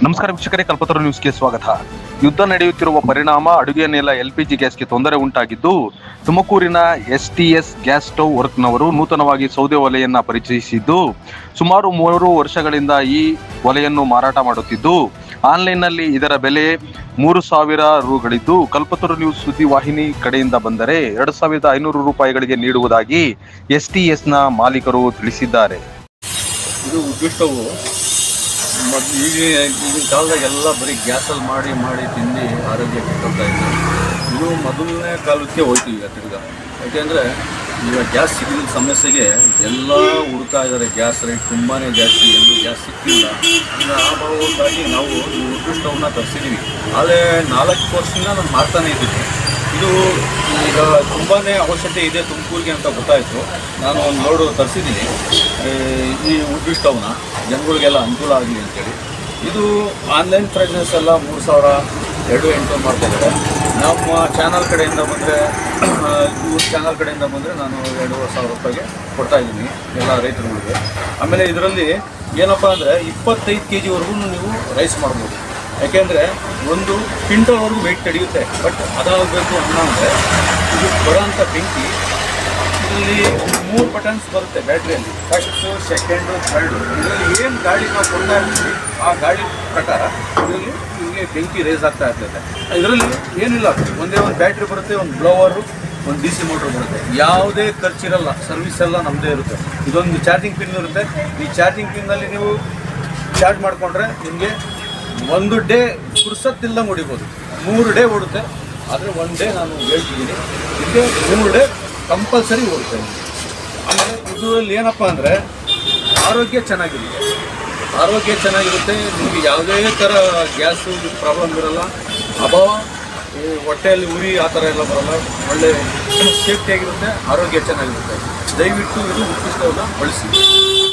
ನಮಸ್ಕಾರ ವೀಕ್ಷಕರೇ, ಕಲ್ಪತರು ನ್ಯೂಸ್ಗೆ ಸ್ವಾಗತ. ಯುದ್ಧ ನಡೆಯುತ್ತಿರುವ ಪರಿಣಾಮ ಅಡುಗೆ ಅನಿಲ LPG ಗ್ಯಾಸ್ಗೆ ತೊಂದರೆ ಉಂಟಾಗಿದ್ದು, ತುಮಕೂರಿನ STS ಗ್ಯಾಸ್ ಸ್ಟವ್ ವರ್ಕ್ನವರು ನೂತನವಾಗಿ ಸೌದೆ ಒಲೆಯನ್ನ ಪರಿಚಯಿಸಿದ್ದು, ಸುಮಾರು 3 ವರ್ಷಗಳಿಂದ ಈ ಒಲೆಯನ್ನು ಮಾರಾಟ ಮಾಡುತ್ತಿದ್ದು, ಆನ್ಲೈನ್ನಲ್ಲಿ ಇದರ ಬೆಲೆ 3,000 ರೂಗಳಿದ್ದು, ಕಲ್ಪತರು ನ್ಯೂಸ್ ಸುದ್ದಿವಾಹಿನಿ ಕಡೆಯಿಂದ ಬಂದರೆ 2,500 ರೂಪಾಯಿಗಳಿಗೆ ನೀಡುವುದಾಗಿ STSನ ಮಾಲೀಕರು ತಿಳಿಸಿದ್ದಾರೆ. ಇದು ಉದ್ದಿಷ್ಟವು ಈಗಿನ ಕಾಲದಾಗೆಲ್ಲ ಬರೀ ಗ್ಯಾಸಲ್ಲಿ ಮಾಡಿ ತಿಂದು ಆರೋಗ್ಯ ಕೆಟ್ಟೋಗ್ತಾ ಇದೆ. ಇದು ಮೊದಲನೇ ಕಾಲಕ್ಕೆ ಹೋಯ್ತು ಈಗ ತಿರ್ಗಾ. ಯಾಕೆಂದರೆ ಈಗ ಗ್ಯಾಸ್ ಸಿಗಲಿಲ್ಲ ಸಮಸ್ಯೆಗೆ ಎಲ್ಲ ಹುಡುಕ್ತಾ ಇದ್ದಾರೆ. ಗ್ಯಾಸ್ ರೇಟ್ ತುಂಬಾ ಜಾಸ್ತಿ, ಎಲ್ಲೂ ಗ್ಯಾಸ್ ಸಿಕ್ಕಿಲ್ಲ. ಈಗ ಆ ಭಾವಕ್ಕಾಗಿ ನಾವು ಈ ಉದ್ದಿಷ್ಟವನ್ನ ತರಿಸಿದ್ದೀವಿ. ಆದರೆ 4 ವರ್ಷದಿಂದ ನಾನು ಮಾಡ್ತಾನೆ ಇದ್ದೀನಿ. ಇದು ಈಗ ತುಂಬಾ ಅವಶ್ಯಕತೆ ಇದೆ ತುಮಕೂರಿಗೆ ಅಂತ ಗೊತ್ತಾಯಿತು. ನಾನು ಒಂದು ಲೋಡು ತರಿಸಿದ್ದೀನಿ ಈ ಉದ್ದಿಷ್ಟವನ್ನ, ಜನಗಳಿಗೆಲ್ಲ ಅನುಕೂಲ ಆಗಲಿ ಅಂತೇಳಿ. ಇದು ಆನ್ಲೈನ್ ಪ್ರೈಸಸ್ ಎಲ್ಲ 3,000, 2,800 ಮಾಡ್ತಾಯಿದ್ದಾರೆ. ನಮ್ಮ ಚಾನಲ್ ಕಡೆಯಿಂದ ಬಂದರೆ ಇವ್ರ ಚಾನಲ್ ಕಡೆಯಿಂದ ಬಂದರೆ ನಾನು 2,500 ರೂಪಾಯಿಗೆ ಕೊಡ್ತಾಯಿದ್ದೀನಿ ಎಲ್ಲ ರೈತರುಗಳಿಗೆ. ಆಮೇಲೆ ಇದರಲ್ಲಿ ಏನಪ್ಪ ಅಂದರೆ 25 kgವರೆಗೂ ನೀವು ರೈಸ್ ಮಾಡ್ಬೋದು. ಯಾಕೆಂದರೆ ಒಂದು ಕ್ವಿಂಟಲ್ವರೆಗೂ ವೆಯ್ಟ್ ತಡೆಯುತ್ತೆ. ಬಟ್ ಅದಾಗಬೇಕು ಅಂದರೆ ಇದು ಬರೋಂಥ ಬೆಂಕಿ, ಇದರಲ್ಲಿ 3 ಬಟನ್ಸ್ ಬರುತ್ತೆ ಬ್ಯಾಟ್ರಿಯಲ್ಲಿ, ಫಸ್ಟು, ಸೆಕೆಂಡು, ಥರ್ಡು. ಇದರಲ್ಲಿ ಏನು ಗಾಳಿ ನಾವು ಕೊಡ್ತಾ ಇರ್ತೀವಿ ಆ ಗಾಳಿ ಪ್ರಕಾರ ಇದರಲ್ಲಿ ನಿಮಗೆ ಬೆಂಕಿ ರೇಸ್ ಆಗ್ತಾ ಇರ್ತದೆ. ಇದರಲ್ಲಿ ಏನಿಲ್ಲ, ಒಂದೇ ಒಂದು ಬ್ಯಾಟ್ರಿ ಬರುತ್ತೆ, ಒಂದು ಬ್ಲೋವರು, ಒಂದು DC ಮೋಟ್ರ್ ಬರುತ್ತೆ. ಯಾವುದೇ ಖರ್ಚಿರಲ್ಲ, ಸರ್ವಿಸ್ ಎಲ್ಲ ನಮ್ಮದೇ ಇರುತ್ತೆ. ಇದೊಂದು ಚಾರ್ಜಿಂಗ್ ಪಿನ್ ಇರುತ್ತೆ. ಈ ಚಾರ್ಜಿಂಗ್ ಪಿನ್ನಲ್ಲಿ ನೀವು ಚಾರ್ಜ್ ಮಾಡಿಕೊಂಡ್ರೆ ನಿಮಗೆ 1 ಡೇ ಪುರ್ಸತ್ತಿಲ್ಲಂಗೆ ಹೊಡಿಬೋದು. 3 ಡೇ ಓಡುತ್ತೆ. ಆದರೆ 1 ಡೇ ನಾನು ಹೇಳ್ತಿದ್ದೀನಿ, ಇದಕ್ಕೆ 3 ಡೇ ಕಂಪಲ್ಸರಿ ಓಡುತ್ತೆ. ಆಮೇಲೆ ಇದರಲ್ಲಿ ಏನಪ್ಪ ಅಂದರೆ ಆರೋಗ್ಯ ಚೆನ್ನಾಗಿರುತ್ತೆ. ನಿಮಗೆ ಯಾವುದೇ ಥರ ಗ್ಯಾಸು ಪ್ರಾಬ್ಲಮ್ ಇರೋಲ್ಲ, ಅಭಾವ, ಹೊಟ್ಟೆಯಲ್ಲಿ ಉರಿ ಆ ಥರ ಎಲ್ಲ ಬರೋಲ್ಲ. ಒಳ್ಳೆ ಸೇಫ್ಟಿಯಾಗಿರುತ್ತೆ, ಆರೋಗ್ಯ ಚೆನ್ನಾಗಿರುತ್ತೆ. ದಯವಿಟ್ಟು ಇದು ಉದ್ದಿಷ್ಟವನ್ನ ಬಳಸಿ.